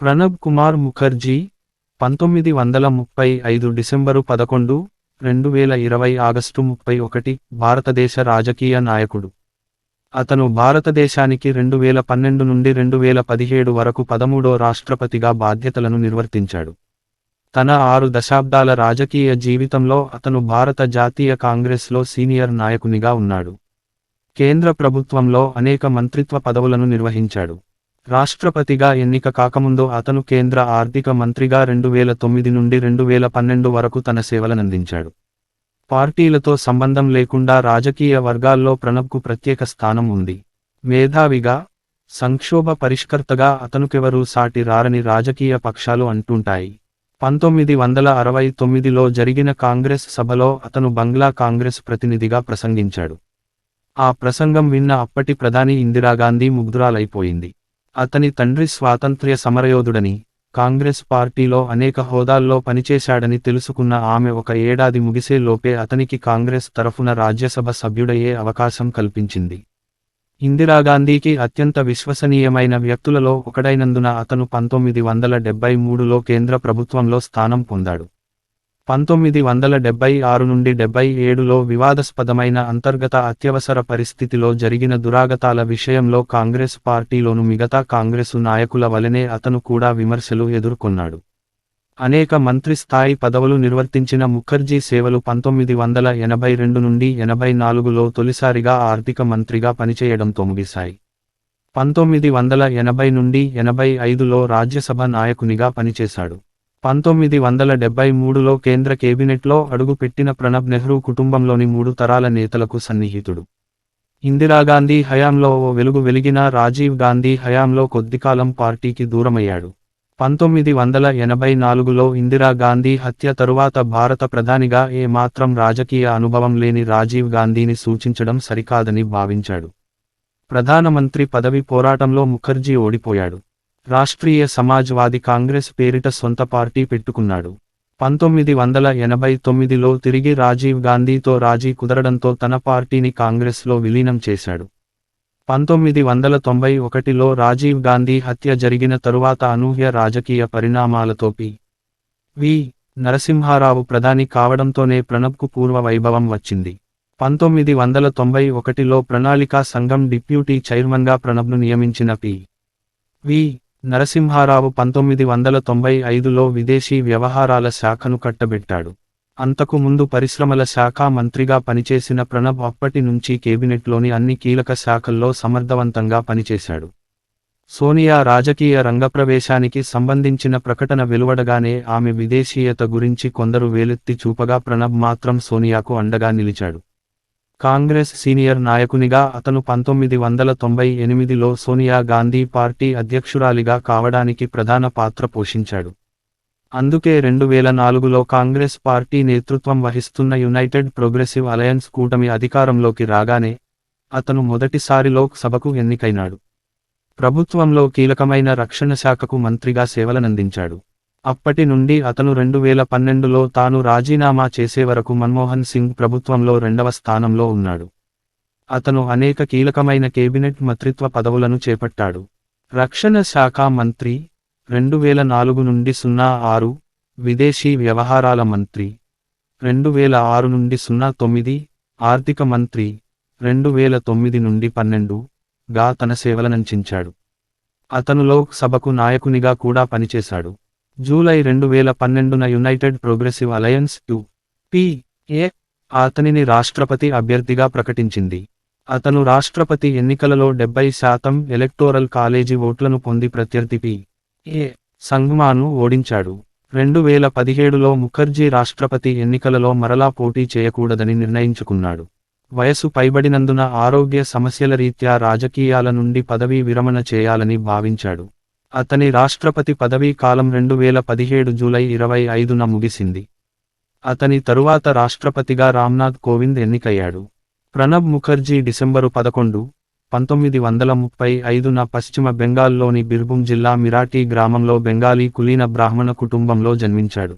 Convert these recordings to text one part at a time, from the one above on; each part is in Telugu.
ప్రణబ్ కుమార్ ముఖర్జీ 1935 డిసెంబరు 11, 2020 ఆగస్టు 31 భారతదేశ రాజకీయ నాయకుడు. అతను భారతదేశానికి 2012 నుండి 2017 వరకు 13వ రాష్ట్రపతిగా బాధ్యతలను నిర్వర్తించాడు. తన 6 దశాబ్దాల రాజకీయ జీవితంలో అతను భారత జాతీయ కాంగ్రెస్లో సీనియర్ నాయకునిగా ఉన్నాడు. కేంద్ర ప్రభుత్వంలో అనేక మంత్రిత్వ పదవులను నిర్వహించాడు. రాష్ట్రపతిగా ఎన్నిక కాకముందు అతను కేంద్ర ఆర్థిక మంత్రిగా 2009 నుండి 2012 వరకు తన సేవలనందించాడు. పార్టీలతో సంబంధం లేకుండా రాజకీయ వర్గాల్లో ప్రణబ్కు ప్రత్యేక స్థానం ఉంది. మేధావిగా, సంక్షోభ పరిష్కర్తగా అతనుకెవరూ సాటి రారని రాజకీయ పక్షాలు అంటుంటాయి. 1969లో జరిగిన కాంగ్రెస్ సభలో అతను బంగ్లా కాంగ్రెస్ ప్రతినిధిగా ప్రసంగించాడు. ఆ ప్రసంగం విన్న అప్పటి ప్రధాని ఇందిరాగాంధీ ముగ్ధురాలైపోయింది. అతని తండ్రి స్వాతంత్ర్య సమరయోధుడని, కాంగ్రెస్ పార్టీలో అనేక హోదాల్లో పనిచేశాడని తెలుసుకున్న ఆమె 1 ఏడాది ముగిసే లోపే అతనికి కాంగ్రెస్ తరఫున రాజ్యసభ సభ్యుడయ్యే అవకాశం కల్పించింది. ఇందిరాగాంధీకి అత్యంత విశ్వసనీయమైన వ్యక్తులలో ఒకడైనందున అతను 1973లో కేంద్ర ప్రభుత్వంలో స్థానం పొందాడు. 1976 నుండి 77లో వివాదాస్పదమైన అంతర్గత అత్యవసర పరిస్థితిలో జరిగిన దురాగతాల విషయంలో కాంగ్రెస్ పార్టీలోను మిగతా కాంగ్రెసు నాయకుల వలెనే అతను కూడా విమర్శలు ఎదుర్కొన్నాడు. అనేక మంత్రి స్థాయి పదవులు నిర్వర్తించిన ముఖర్జీ సేవలు 1982 నుండి 84లో తొలిసారిగా ఆర్థిక మంత్రిగా పనిచేయడంతో ముగిశాయి. 1980 నుండి 85లో రాజ్యసభ నాయకునిగా పనిచేశాడు. 1973లో కేంద్ర కేబినెట్లో అడుగుపెట్టిన ప్రణబ్ నెహ్రూ కుటుంబంలోని 3 తరాల నేతలకు సన్నిహితుడు. ఇందిరాగాంధీ హయాంలో ఓ వెలుగు వెలిగినా రాజీవ్ గాంధీ హయాంలో కొద్దికాలం పార్టీకి దూరమయ్యాడు. 1984లో ఇందిరాగాంధీ హత్య తరువాత భారత ప్రధానిగా ఏ మాత్రం రాజకీయ అనుభవం లేని రాజీవ్ గాంధీని సూచించడం సరికాదని భావించాడు. ప్రధానమంత్రి పదవి పోరాటంలో ముఖర్జీ ఓడిపోయాడు. రాష్ట్రీయ సమాజ్వాదీ కాంగ్రెస్ పేరిట సొంత పార్టీ పెట్టుకున్నాడు. 1989లో తిరిగి రాజీవ్ గాంధీతో రాజీ కుదరడంతో తన పార్టీని కాంగ్రెస్లో విలీనం చేశాడు. 1991లో రాజీవ్ గాంధీ హత్య జరిగిన తరువాత అనూహ్య రాజకీయ పరిణామాలతో పి.వి. నరసింహారావు ప్రధాని కావడంతోనే ప్రణబ్కు పూర్వ వైభవం వచ్చింది. 1991లో ప్రణాళికా సంఘం డిప్యూటీ చైర్మన్గా ప్రణబ్ను నియమించిన పి.వి. నరసింహారావు 1995లో విదేశీ వ్యవహారాల శాఖను కట్టబెట్టాడు. అంతకు ముందు పరిశ్రమల శాఖ మంత్రిగా పనిచేసిన ప్రణబ్ అప్పటి నుంచి కేబినెట్లోని అన్ని కీలక శాఖల్లో సమర్థవంతంగా పనిచేశాడు. సోనియా రాజకీయ రంగప్రవేశానికి సంబంధించిన ప్రకటన వెలువడగానే ఆమె విదేశీయత గురించి కొందరు వేలెత్తి చూపగా ప్రణబ్ మాత్రం సోనియాకు అండగా నిలిచాడు. కాంగ్రెస్ సీనియర్ నాయకునిగా అతను 1998లో సోనియా గాంధీ పార్టీ అధ్యక్షురాలిగా కావడానికి ప్రధాన పాత్ర పోషించాడు. అందుకే 2004లో కాంగ్రెస్ పార్టీ నేతృత్వం వహిస్తున్న యునైటెడ్ ప్రోగ్రెసివ్ అలయన్స్ కూటమి అధికారంలోకి రాగానే అతను మొదటిసారి లోక్ సభకు ఎన్నికైనాడు. ప్రభుత్వంలో కీలకమైన రక్షణ శాఖకు మంత్రిగా సేవలనందించాడు. అప్పటి నుండి అతను 2012లో తాను రాజీనామా చేసే వరకు మన్మోహన్ సింగ్ ప్రభుత్వంలో 2వ స్థానంలో ఉన్నాడు. అతను అనేక కీలకమైన కేబినెట్ మంత్రిత్వ పదవులను చేపట్టాడు. రక్షణ శాఖ మంత్రి 2004 నుండి 06, విదేశీ వ్యవహారాల మంత్రి 2006 నుండి 09, ఆర్థిక మంత్రి 2009 నుండి 12గా తన సేవలనందించాడు. అతను లోక్ సభకు నాయకునిగా కూడా పనిచేశాడు. జూలై 2012న యునైటెడ్ ప్రోగ్రెసివ్ అలయన్స్ (UPA) అతనిని రాష్ట్రపతి అభ్యర్థిగా ప్రకటించింది. అతను రాష్ట్రపతి ఎన్నికలలో 70% ఎలక్టోరల్ కాలేజీ ఓట్లను పొంది ప్రత్యర్థి పి.ఏ. సంగ్మాను ఓడించాడు. 2017లో ముఖర్జీ రాష్ట్రపతి ఎన్నికలలో మరలా పోటీ చేయకూడదని నిర్ణయించుకున్నాడు. వయసు పైబడినందున ఆరోగ్య సమస్యల రీత్యా రాజకీయాల నుండి పదవీ విరమణ చేయాలని భావించాడు. అతని రాష్ట్రపతి పదవీ కాలం 2017 జూలై 25న ముగిసింది. అతని తరువాత రాష్ట్రపతిగా రామ్నాథ్ కోవింద్ ఎన్నికయ్యాడు. ప్రణబ్ ముఖర్జీ డిసెంబరు 11, 1935న పశ్చిమ బెంగాల్లోని బిర్భూం జిల్లా మిరాటీ గ్రామంలో బెంగాలీ కులీన బ్రాహ్మణ కుటుంబంలో జన్మించాడు.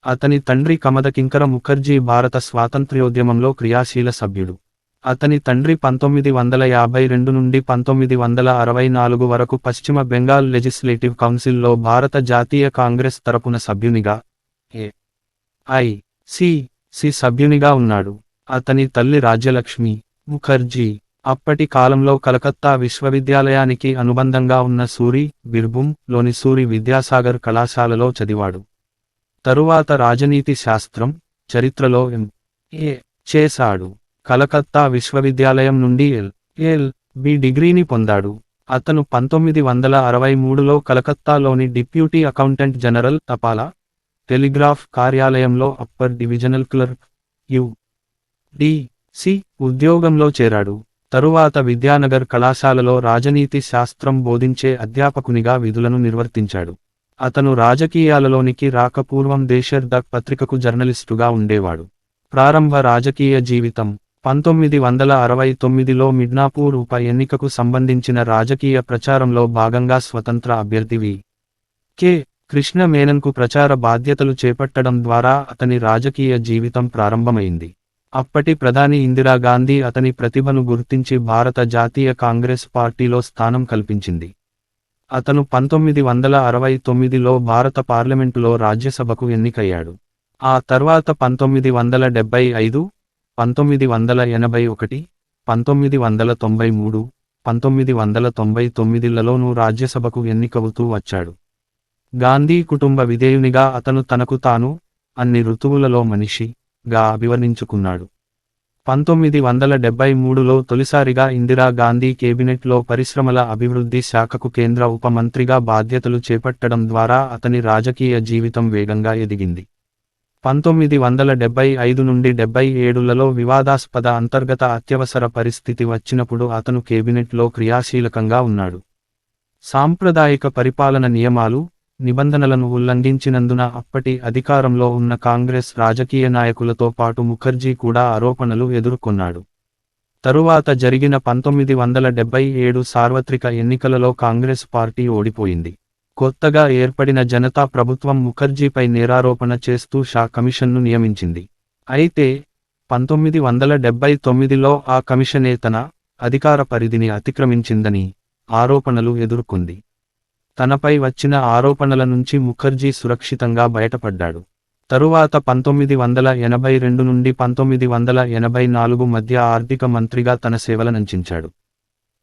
అతని తండ్రి కమద కింకర ముఖర్జీ భారత స్వాతంత్ర్యోద్యమంలో క్రియాశీల సభ్యుడు. అతని తండ్రి 1952 నుండి 1964 వరకు పశ్చిమ బెంగాల్ లెజిస్లేటివ్ కౌన్సిల్లో భారత జాతీయ కాంగ్రెస్ తరపున సభ్యునిగా సి సభ్యునిగా ఉన్నాడు. అతని తల్లి రాజ్యలక్ష్మి ముఖర్జీ అప్పటి కాలంలో కలకత్తా విశ్వవిద్యాలయానికి అనుబంధంగా ఉన్న సూరి, బిర్భూమ్ లోని సూరి విద్యాసాగర్ కళాశాలలో చదివాడు. తరువాత రాజనీతి శాస్త్రం, చరిత్రలో M.A. చేశాడు. కలకత్తా విశ్వవిద్యాలయం నుండి LL.B. డిగ్రీని పొందాడు. అతను 1963లో కలకత్తాలోని డిప్యూటీ అకౌంటెంట్ జనరల్ తపాలా, టెలిగ్రాఫ్ కార్యాలయంలో అప్పర్ డివిజనల్ క్లర్క్ U.D.C. ఉద్యోగంలో చేరాడు. తరువాత విద్యానగర్ కళాశాలలో రాజనీతి శాస్త్రం బోధించే అధ్యాపకునిగా విధులను నిర్వర్తించాడు. అతను రాజకీయాలలోనికి రాకపూర్వం దేశర్దక్ పత్రికకు జర్నలిస్టుగా ఉండేవాడు. ప్రారంభ రాజకీయ జీవితం 1969లో మిడ్నాపూర్ ఉప ఎన్నికకు సంబంధించిన రాజకీయ ప్రచారంలో భాగంగా స్వతంత్ర అభ్యర్థి వి.కె. కృష్ణ మేనన్కు ప్రచార బాధ్యతలు చేపట్టడం ద్వారా అతని రాజకీయ జీవితం ప్రారంభమైంది. అప్పటి ప్రధాని ఇందిరాగాంధీ అతని ప్రతిభను గుర్తించి భారత జాతీయ కాంగ్రెస్ పార్టీలో స్థానం కల్పించింది. అతను 1969లో భారత పార్లమెంటులో రాజ్యసభకు ఎన్నికయ్యాడు. ఆ తర్వాత 1975, 1981, 1993, 1999లలోనూ రాజ్యసభకు ఎన్నికవుతూ వచ్చాడు. గాంధీ కుటుంబ విధేయునిగా అతను తనకు తాను అన్ని ఋతువులలో మనిషిగా అభివర్ణించుకున్నాడు. 1973లో తొలిసారిగా ఇందిరా గాంధీ కేబినెట్లో పరిశ్రమల అభివృద్ధి శాఖకు కేంద్ర ఉప మంత్రిగా బాధ్యతలు చేపట్టడం ద్వారా అతని రాజకీయ జీవితం వేగంగా ఎదిగింది. 1975 నుండి 77లలో వివాదాస్పద అంతర్గత అత్యవసర పరిస్థితి వచ్చినప్పుడు అతను కేబినెట్లో క్రియాశీలకంగా ఉన్నాడు. సాంప్రదాయిక పరిపాలన నియమాలు, నిబంధనలను ఉల్లంఘించినందున అప్పటి అధికారంలో ఉన్న కాంగ్రెస్ రాజకీయ నాయకులతో పాటు ముఖర్జీ కూడా ఆరోపణలు ఎదుర్కొన్నాడు. తరువాత జరిగిన 1977 సార్వత్రిక ఎన్నికలలో కాంగ్రెస్ పార్టీ ఓడిపోయింది. కొత్తగా ఏర్పడిన జనతా ప్రభుత్వం ముఖర్జీపై నేరారోపణ చేస్తూ షా కమిషన్ను నియమించింది. అయితే 1979లో ఆ కమిషనే తన అధికార పరిధిని అతిక్రమించిందని ఆరోపణలు ఎదుర్కొంది. తనపై వచ్చిన ఆరోపణల నుంచి ముఖర్జీ సురక్షితంగా బయటపడ్డాడు. తరువాత 1982 నుండి 1984 మధ్య ఆర్థిక మంత్రిగా తన సేవలనందించాడు.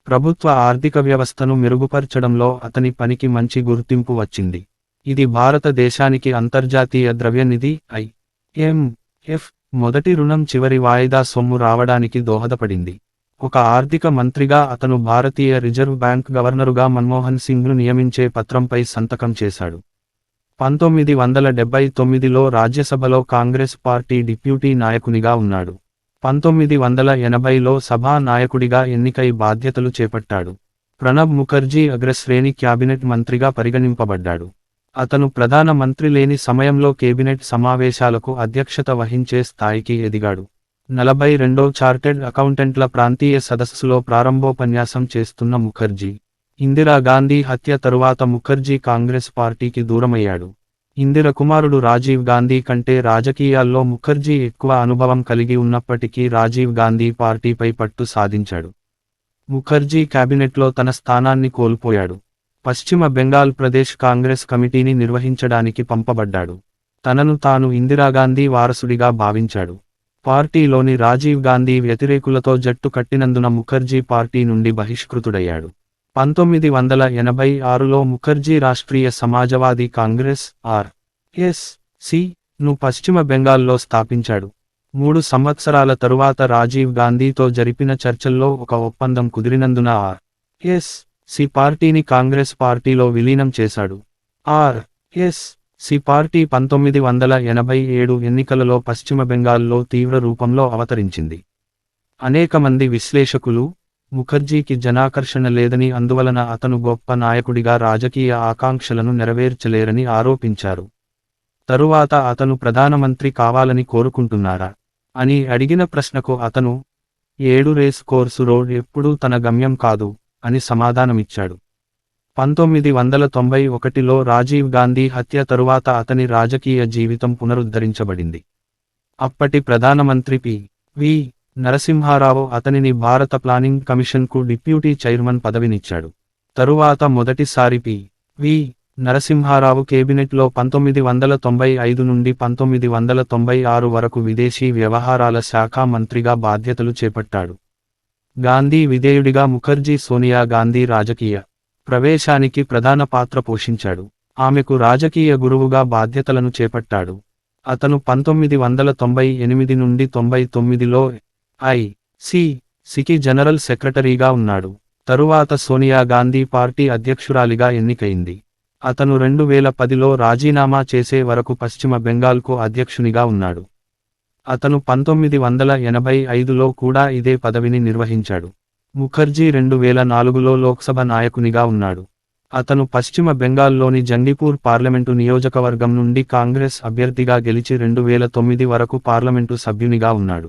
ప్రభుత్వ ఆర్థిక వ్యవస్థను మెరుగుపరచడంలో అతని పనికి మంచి గుర్తింపు వచ్చింది. ఇది భారతదేశానికి అంతర్జాతీయ ద్రవ్యనిధి IMF మొదటి రుణం చివరి వాయిదా సొమ్ము రావడానికి దోహదపడింది. ఒక ఆర్థిక మంత్రిగా అతను భారతీయ రిజర్వ్ బ్యాంక్ గవర్నరుగా మన్మోహన్ సింగ్ను నియమించే పత్రంపై సంతకం చేశాడు. 1979లో రాజ్యసభలో కాంగ్రెస్ పార్టీ డిప్యూటీ నాయకునిగా ఉన్నాడు. 1980లో సభా నాయకుడిగా ఎన్నికై బాధ్యతలు చేపట్టాడు. ప్రణబ్ ముఖర్జీ అగ్రశ్రేణి క్యాబినెట్ మంత్రిగా పరిగణింపబడ్డాడు. అతను ప్రధాన మంత్రి లేని సమయంలో కేబినెట్ సమావేశాలకు అధ్యక్షత వహించే స్థాయికి ఎదిగాడు. 42వ చార్టెడ్ అకౌంటెంట్ల ప్రాంతీయ సదస్సులో ప్రారంభోపన్యాసం చేస్తున్న ముఖర్జీ, ఇందిరాగాంధీ హత్య తరువాత ముఖర్జీ కాంగ్రెస్ పార్టీకి దూరమయ్యాడు. ఇందిర కుమారుడు రాజీవ్ గాంధీ కంటే రాజకీయాల్లో ముఖర్జీ ఎక్కువ అనుభవం కలిగి ఉన్నప్పటికీ రాజీవ్ గాంధీ పార్టీపై పట్టు సాధించాడు. ముఖర్జీ క్యాబినెట్లో తన స్థానాన్ని కోల్పోయాడు. పశ్చిమ బెంగాల్ ప్రదేశ్ కాంగ్రెస్ కమిటీని నిర్వహించడానికి పంపబడ్డాడు. తనను తాను ఇందిరాగాంధీ వారసుడిగా భావించాడు. పార్టీలోని రాజీవ్ గాంధీ వ్యతిరేకులతో జట్టు కట్టినందున ముఖర్జీ పార్టీ నుండి బహిష్కృతుడయ్యాడు. 1986లో ముఖర్జీ రాష్ట్రీయ సమాజవాదీ కాంగ్రెస్ RSC ను పశ్చిమ బెంగాల్లో స్థాపించాడు. 3 సంవత్సరాల తరువాత రాజీవ్ గాంధీతో జరిపిన చర్చల్లో ఒక ఒప్పందం కుదిరినందున RSC పార్టీని కాంగ్రెస్ పార్టీలో విలీనం చేశాడు. RSC పార్టీ 1987 ఎన్నికలలో పశ్చిమ బెంగాల్లో తీవ్ర రూపంలో అవతరించింది. అనేక మంది విశ్లేషకులు ముఖర్జీకి జనాకర్షణ లేదని, అందువలన అతను గొప్ప నాయకుడిగా రాజకీయ ఆకాంక్షలను నెరవేర్చలేరని ఆరోపించారు. తరువాత అతను ప్రధానమంత్రి కావాలని కోరుకుంటున్నారా అని అడిగిన ప్రశ్నకు అతను 7 రేస్ కోర్సు రోడ్ ఎప్పుడూ తన గమ్యం కాదు అని సమాధానమిచ్చాడు. 1991లో రాజీవ్ గాంధీ హత్య తరువాత అతని రాజకీయ జీవితం పునరుద్ధరించబడింది. అప్పటి ప్రధానమంత్రి P.V. నరసింహారావు అతనిని భారత ప్లానింగ్ కమిషన్కు డిప్యూటీ చైర్మన్ పదవినిచ్చాడు. తరువాత మొదటిసారి పి.వి. నరసింహారావు కేబినెట్లో 1995 నుండి 1996 వరకు విదేశీ వ్యవహారాల శాఖ మంత్రిగా బాధ్యతలు చేపట్టాడు. గాంధీ విధేయుడిగా ముఖర్జీ సోనియా గాంధీ రాజకీయ ప్రవేశానికి ప్రధాన పాత్ర పోషించాడు. ఆమెకు రాజకీయ గురువుగా బాధ్యతలను చేపట్టాడు. అతను 1998 నుండి 99లో ఐ.సి.సికి జనరల్ సెక్రటరీగా ఉన్నాడు. తరువాత సోనియా గాంధీ పార్టీ అధ్యక్షురాలిగా ఎన్నికైంది. అతను 2010లో రాజీనామా చేసే వరకు పశ్చిమ బెంగాల్కు అధ్యక్షునిగా ఉన్నాడు. అతను 1985లో కూడా ఇదే పదవిని నిర్వహించాడు. ముఖర్జీ 2004లో లోక్సభ నాయకునిగా ఉన్నాడు. అతను పశ్చిమ బెంగాల్లోని జంగిపూర్ పార్లమెంటు నియోజకవర్గం నుండి కాంగ్రెస్ అభ్యర్థిగా గెలిచి 2009 వరకు పార్లమెంటు సభ్యునిగా ఉన్నాడు.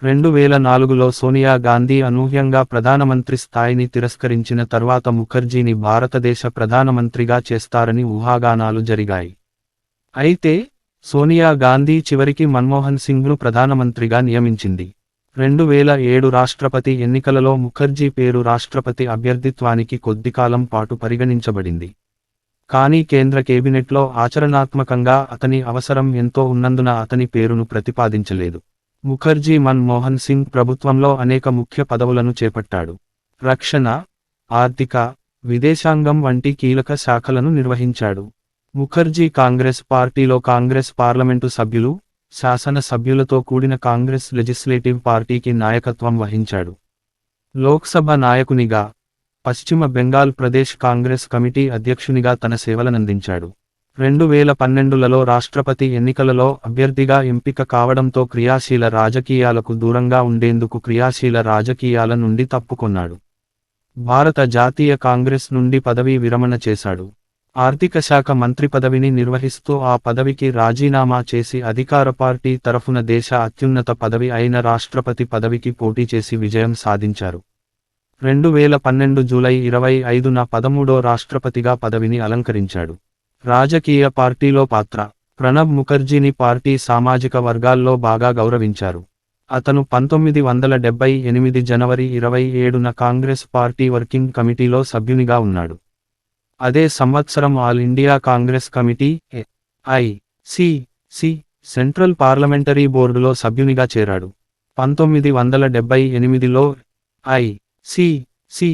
2004లో సోనియా గాంధీ అనూహ్యంగా ప్రధానమంత్రి స్థాయిని తిరస్కరించిన తర్వాత ముఖర్జీని భారతదేశ ప్రధానమంత్రిగా చేస్తారని ఊహాగానాలు జరిగాయి. అయితే సోనియా గాంధీ చివరికి మన్మోహన్ సింగ్ను ప్రధానమంత్రిగా నియమించింది. 2007 రాష్ట్రపతి ఎన్నికలలో ముఖర్జీ పేరు రాష్ట్రపతి అభ్యర్థిత్వానికి కొద్దికాలం పాటు పరిగణించబడింది. కానీ కేంద్ర కేబినెట్లో ఆచరణాత్మకంగా అతని అవసరం ఎంతో ఉన్నందున అతని పేరును ప్రతిపాదించలేదు. ముఖర్జీ మన్మోహన్ సింగ్ ప్రభుత్వంలో అనేక ముఖ్య పదవులను చేపట్టాడు. రక్షణ, ఆర్థిక, విదేశాంగం వంటి కీలక శాఖలను నిర్వహించాడు. ముఖర్జీ కాంగ్రెస్ పార్టీలో కాంగ్రెస్ పార్లమెంటు సభ్యులు, శాసన సభ్యులతో కూడిన కాంగ్రెస్ లెజిస్లేటివ్ పార్టీకి నాయకత్వం వహించాడు. లోక్సభ నాయకునిగా, పశ్చిమ బెంగాల్ ప్రదేశ్ కాంగ్రెస్ కమిటీ అధ్యక్షునిగా తన సేవలనందించాడు. 2012లలో రాష్ట్రపతి ఎన్నికలలో అభ్యర్థిగా ఎంపిక కావడంతో క్రియాశీల రాజకీయాలకు దూరంగా ఉండేందుకు క్రియాశీల రాజకీయాల నుండి తప్పుకొన్నాడు. భారత జాతీయ కాంగ్రెస్ నుండి పదవీ విరమణ చేశాడు. ఆర్థిక శాఖ మంత్రి పదవిని నిర్వహిస్తూ ఆ పదవికి రాజీనామా చేసి అధికార పార్టీ తరఫున దేశ అత్యున్నత పదవి అయిన రాష్ట్రపతి పదవికి పోటీ చేసి విజయం సాధించారు. 2012 జూలై 25న 13వ రాష్ట్రపతిగా పదవిని అలంకరించాడు. రాజకీయ పార్టీలో పాత్ర. ప్రణబ్ ముఖర్జీని పార్టీ సామాజిక వర్గాల్లో బాగా గౌరవించారు. అతను 1978 జనవరి 27న కాంగ్రెస్ పార్టీ వర్కింగ్ కమిటీలో సభ్యునిగా ఉన్నాడు. అదే సంవత్సరం all India Congress committee ICC central parliamentary బోర్డులో సభ్యునిగా చేరాడు. 1978లో ఐ.సి.సి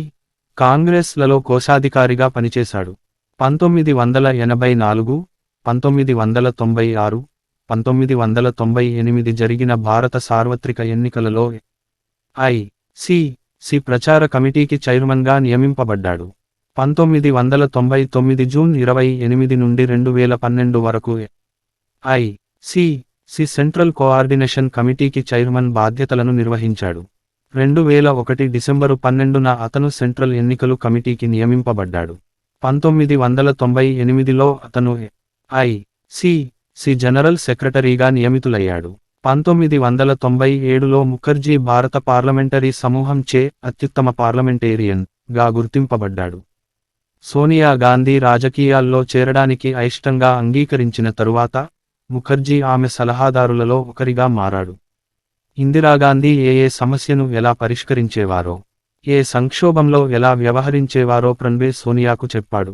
కాంగ్రెస్లలో కోశాధికారిగా పనిచేశాడు. 1984, 1996, 1998 జరిగిన భారత సార్వత్రిక ఎన్నికలలో ఐ.సి.సి ప్రచార కమిటీకి చైర్మన్గా నియమింపబడ్డాడు. 1999 జూన్ 28 నుండి 2012 వరకు ఐ.సి.సి సెంట్రల్ కోఆర్డినేషన్ కమిటీకి చైర్మన్ బాధ్యతలను నిర్వహించాడు. 2001 డిసెంబరు 12న అతను సెంట్రల్ ఎన్నికలు కమిటీకి నియమింపబడ్డాడు. 1998లో అతను ఐ.సి.సి జనరల్ సెక్రటరీగా నియమితులయ్యాడు. 1997లో ముఖర్జీ భారత పార్లమెంటరీ సమూహం చే అత్యుత్తమ పార్లమెంటేరియన్ గా గుర్తింపబడ్డాడు. సోనియా గాంధీ రాజకీయాల్లో చేరడానికి అయిష్టంగా అంగీకరించిన తరువాత ముఖర్జీ ఆమె సలహాదారులలో ఒకరిగా మారాడు. ఇందిరాగాంధీ ఏ సమస్యను ఎలా పరిష్కరించేవారో, ఏ సంక్షోభంలో ఎలా వ్యవహరించేవారో ప్రణబ్ సోనియాకు చెప్పాడు.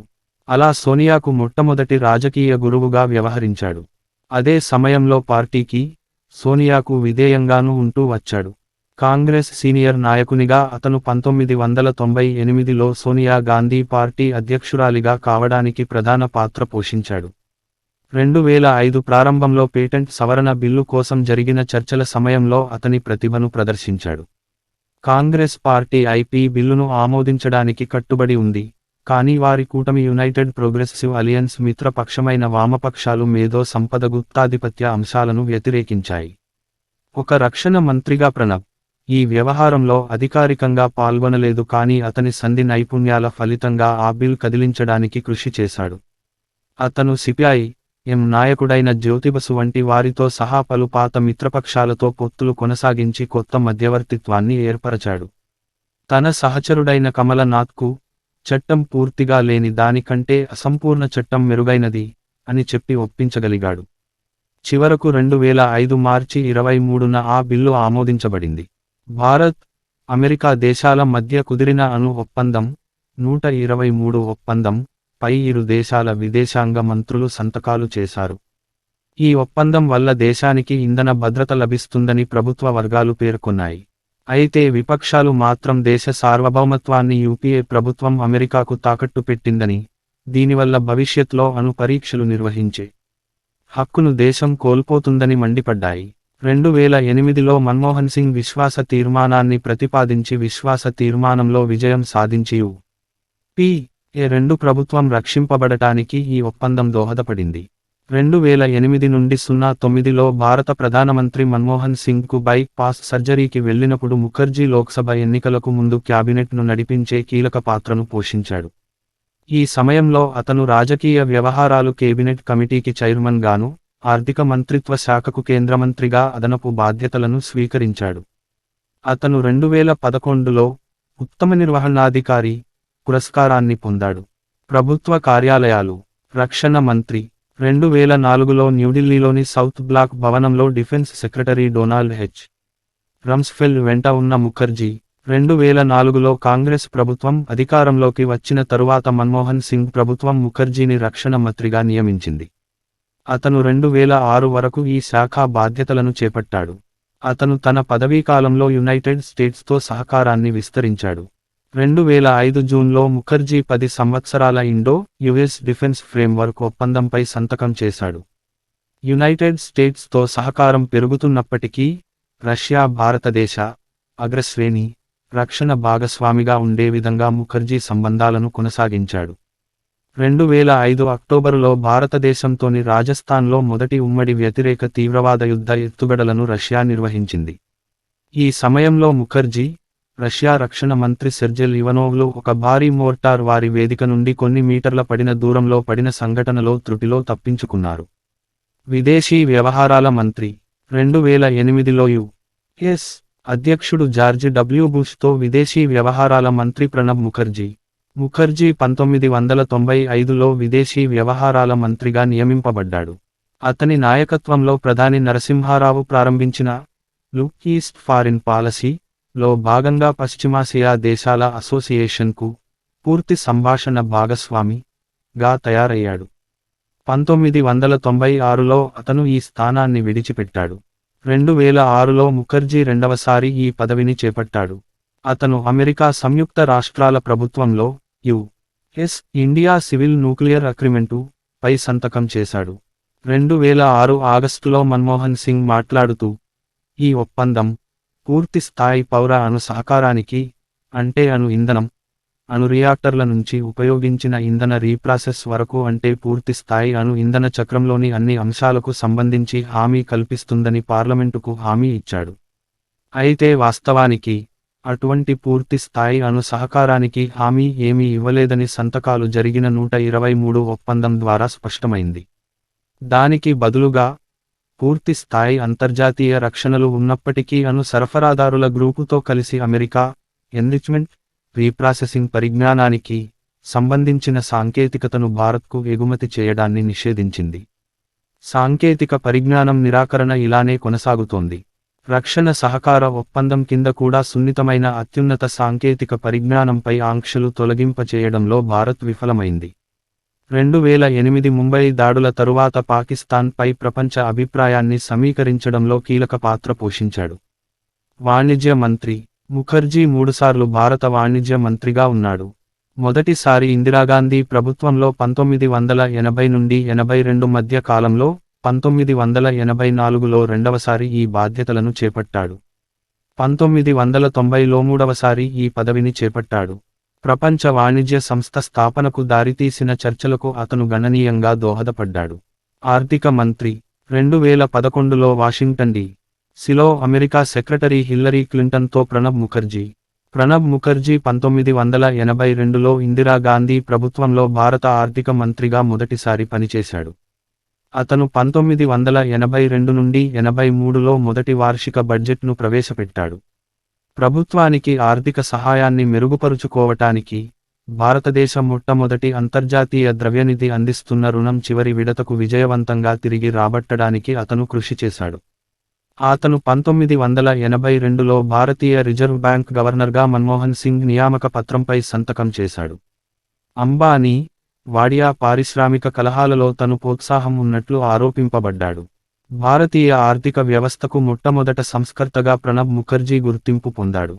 అలా సోనియాకు మొట్టమొదటి రాజకీయ గురువుగా వ్యవహరించాడు. అదే సమయంలో పార్టీకి, సోనియాకు విధేయంగానూ ఉంటూ వచ్చాడు. కాంగ్రెస్ సీనియర్ నాయకునిగా అతను 1998లో సోనియా గాంధీ పార్టీ అధ్యక్షురాలిగా కావడానికి ప్రధాన పాత్ర పోషించాడు. 2005 ప్రారంభంలో పేటెంట్ సవరణ బిల్లు కోసం జరిగిన చర్చల సమయంలో అతని ప్రతిభను ప్రదర్శించాడు. కాంగ్రెస్ పార్టీ ఐపీ బిల్లును ఆమోదించడానికి కట్టుబడి ఉంది, కానీ వారి కూటమి యునైటెడ్ ప్రోగ్రెసివ్ అలియన్స్ మిత్రపక్షమైన వామపక్షాలు మేధో సంపద గుత్తాధిపత్య అంశాలను వ్యతిరేకించాయి. ఒక రక్షణ మంత్రిగా ప్రణబ్ ఈ వ్యవహారంలో అధికారికంగా పాల్గొనలేదు, కానీ అతని సంధి నైపుణ్యాల ఫలితంగా ఆ బిల్ కదిలించడానికి కృషి చేశాడు. అతను సిపిఐ-ఎం నాయకుడైన జ్యోతిబసు వంటి వారితో సహా పలు పాత మిత్రపక్షాలతో పొత్తులు కొనసాగించి కొత్త మధ్యవర్తిత్వాన్ని ఏర్పరచాడు. తన సహచరుడైన కమలనాథ్కు చట్టం పూర్తిగా లేని దానికంటే అసంపూర్ణ చట్టం మెరుగైనది అని చెప్పి ఒప్పించగలిగాడు. చివరకు 2005 మార్చి 23న ఆ బిల్లు ఆమోదించబడింది. భారత్, అమెరికా దేశాల మధ్య కుదిరిన అణు ఒప్పందం, 123 ఒప్పందం పై ఇరు దేశాల విదేశాంగ మంత్రులు సంతకాలు చేశారు. ఈ ఒప్పందం వల్ల దేశానికి ఇంధన భద్రత లభిస్తుందని ప్రభుత్వ వర్గాలు పేర్కొన్నాయి. అయితే విపక్షాలు మాత్రం దేశ సార్వభౌమత్వాన్ని యూపీఏ ప్రభుత్వం అమెరికాకు తాకట్టు పెట్టిందని, దీనివల్ల భవిష్యత్లో అణు పరీక్షలు నిర్వహించే హక్కును దేశం కోల్పోతుందని మండిపడ్డాయి. 2008లో మన్మోహన్ సింగ్ విశ్వాస తీర్మానాన్ని ప్రతిపాదించి విశ్వాస తీర్మానంలో విజయం సాధించి యూపీఏ-2 ప్రభుత్వం రక్షింపబడటానికి ఈ ఒప్పందం దోహదపడింది. 2008 నుండి 09లో భారత ప్రధానమంత్రి మన్మోహన్ సింగ్కు బైపాస్ సర్జరీకి వెళ్లినప్పుడు ముఖర్జీ లోక్సభ ఎన్నికలకు ముందు క్యాబినెట్ను నడిపించే కీలక పాత్రను పోషించాడు. ఈ సమయంలో అతను రాజకీయ వ్యవహారాలు కేబినెట్ కమిటీకి చైర్మన్ గాను, ఆర్థిక మంత్రిత్వ శాఖకు కేంద్రమంత్రిగా అదనపు బాధ్యతలను స్వీకరించాడు. అతను 2011లో ఉత్తమ నిర్వహణాధికారి పురస్కారాన్ని పొందాడు. ప్రభుత్వ కార్యాలయాలు. రక్షణ మంత్రి 2004లో న్యూఢిల్లీలోని సౌత్ బ్లాక్ భవనంలో డిఫెన్స్ సెక్రటరీ డొనాల్డ్ హెచ్. రమ్స్ఫెల్డ్ వెంట ఉన్న ముఖర్జీ 2004లో కాంగ్రెస్ ప్రభుత్వం అధికారంలోకి వచ్చిన తరువాత మన్మోహన్ సింగ్ ప్రభుత్వం ముఖర్జీని రక్షణ మంత్రిగా నియమించింది. అతను 2006 వరకు ఈ శాఖ బాధ్యతలను చేపట్టాడు. అతను తన పదవీకాలంలో యునైటెడ్ స్టేట్స్తో సహకారాన్ని విస్తరించాడు. 2005 జూన్లో ముఖర్జీ 10 సంవత్సరాల ఇండో-యుఎస్ డిఫెన్స్ ఫ్రేమ్వర్క్ ఒప్పందంపై సంతకం చేశాడు. యునైటెడ్ స్టేట్స్తో సహకారం పెరుగుతున్నప్పటికీ, రష్యా భారతదేశ అగ్రశ్రేణి రక్షణ భాగస్వామిగా ఉండే విధంగా ముఖర్జీ సంబంధాలను కొనసాగించాడు. 2005 అక్టోబరులో భారతదేశంతోని రాజస్థాన్లో మొదటి ఉమ్మడి వ్యతిరేక తీవ్రవాద యుద్ధ ఎత్తుగడలను రష్యా నిర్వహించింది. ఈ సమయంలో ముఖర్జీ, రష్యా రక్షణ మంత్రి సెర్జెల్ ఇవనోవ్లు ఒక భారీ మోర్టార్ వారి వేదిక నుండి కొన్ని మీటర్ల పడిన దూరంలో పడిన సంఘటనలో త్రుటిలో తప్పించుకున్నారు. విదేశీ వ్యవహారాల మంత్రి 2008లో యు.ఎస్. అధ్యక్షుడు జార్జ్ డబ్ల్యూ బుష్తో విదేశీ వ్యవహారాల మంత్రి ప్రణబ్ ముఖర్జీ. ముఖర్జీ 1995లో విదేశీ వ్యవహారాల మంత్రిగా నియమింపబడ్డాడు. అతని నాయకత్వంలో ప్రధాని నరసింహారావు ప్రారంభించిన లుక్ ఈస్ట్ ఫారిన్ పాలసీలో భాగంగా పశ్చిమాసియా దేశాల అసోసియేషన్కు పూర్తి సంభాషణ భాగస్వామిగా తయారయ్యాడు. 1996లో అతను ఈ స్థానాన్ని విడిచిపెట్టాడు. 2006లో ముఖర్జీ రెండవసారి ఈ పదవిని చేపట్టాడు. అతను అమెరికా సంయుక్త రాష్ట్రాల ప్రభుత్వంలో US. India civil nuclear agreement పై సంతకం చేశాడు. 2006 ఆగస్టులో మన్మోహన్ సింగ్ మాట్లాడుతూ, ఈ ఒప్పందం పూర్తి స్థాయి పౌర అణు సహకారానికి, అంటే అణు ఇంధనం, అణు రియాక్టర్ల నుంచి ఉపయోగించిన ఇంధన రీప్రాసెస్ వరకు అంటే పూర్తి స్థాయి అణు ఇంధన చక్రంలోని అన్ని అంశాలకు సంబంధించి హామీ కల్పిస్తుందని పార్లమెంటుకు హామీ ఇచ్చాడు. అయితే వాస్తవానికి అటువంటి పూర్తి స్థాయి అణు సహకారానికి హామీ ఏమీ ఇవ్వలేదని సంతకాలు జరిగిన 123 ఒప్పందం ద్వారా స్పష్టమైంది. దానికి బదులుగా పూర్తి స్థాయి అంతర్జాతీయ రక్షణలు ఉన్నప్పటికీ అణు సరఫరాదారుల గ్రూపుతో కలిసి అమెరికా ఎన్రిచ్మెంట్, రీప్రాసెసింగ్ పరిజ్ఞానానికి సంబంధించిన సాంకేతికతను భారత్కు ఎగుమతి చేయడాన్ని నిషేధించింది. సాంకేతిక పరిజ్ఞానం నిరాకరణ ఇలానే కొనసాగుతోంది. రక్షణ సహకార ఒప్పందం కింద కూడా సున్నితమైన అత్యున్నత సాంకేతిక పరిజ్ఞానంపై ఆంక్షలు తొలగింపచేయడంలో భారత్ విఫలమైంది. 2008 ముంబై దాడుల తరువాత పాకిస్తాన్పై ప్రపంచ అభిప్రాయాన్ని సమీకరించడంలో కీలక పాత్ర పోషించాడు. వాణిజ్య మంత్రి ముఖర్జీ 3 సార్లు భారత వాణిజ్య మంత్రిగా ఉన్నాడు. మొదటిసారి ఇందిరాగాంధీ ప్రభుత్వంలో 1980 నుండి 82 మధ్య కాలంలో, 1984లో రెండవసారి ఈ బాధ్యతలను చేపట్టాడు. 1990లో మూడవసారి ఈ పదవిని చేపట్టాడు. ప్రపంచ వాణిజ్య సంస్థ స్థాపనకు దారితీసిన చర్చలకు అతను గణనీయంగా దోహదపడ్డాడు. ఆర్థిక మంత్రి 2011లో వాషింగ్టన్ డి.సి.లో అమెరికా సెక్రటరీ హిల్లరీ క్లింటన్తో ప్రణబ్ ముఖర్జీ 1982లో ఇందిరాగాంధీ ప్రభుత్వంలో భారత ఆర్థిక మంత్రిగా మొదటిసారి పనిచేశాడు. అతను 1982 నుండి 83లో మొదటి వార్షిక బడ్జెట్ను ప్రవేశపెట్టాడు. ప్రభుత్వానికి ఆర్థిక సహాయాన్ని మెరుగుపరుచుకోవటానికి, భారతదేశ మొట్టమొదటి అంతర్జాతీయ ద్రవ్యనిధి అందిస్తున్న రుణం చివరి విడతకు విజయవంతంగా తిరిగి రాబట్టడానికి అతను కృషి చేశాడు. అతను 1982లో భారతీయ రిజర్వ్ బ్యాంక్ గవర్నర్గా మన్మోహన్ సింగ్ నియామక పత్రంపై సంతకం చేశాడు. అంబానీ, వాడియా పారిశ్రామిక కలహాలలో తను ప్రోత్సాహం ఉన్నట్లు ఆరోపింపబడ్డాడు. భారతీయ ఆర్థిక వ్యవస్థకు మొట్టమొదట సంస్కర్తగా ప్రణబ్ ముఖర్జీ గుర్తింపు పొందాడు.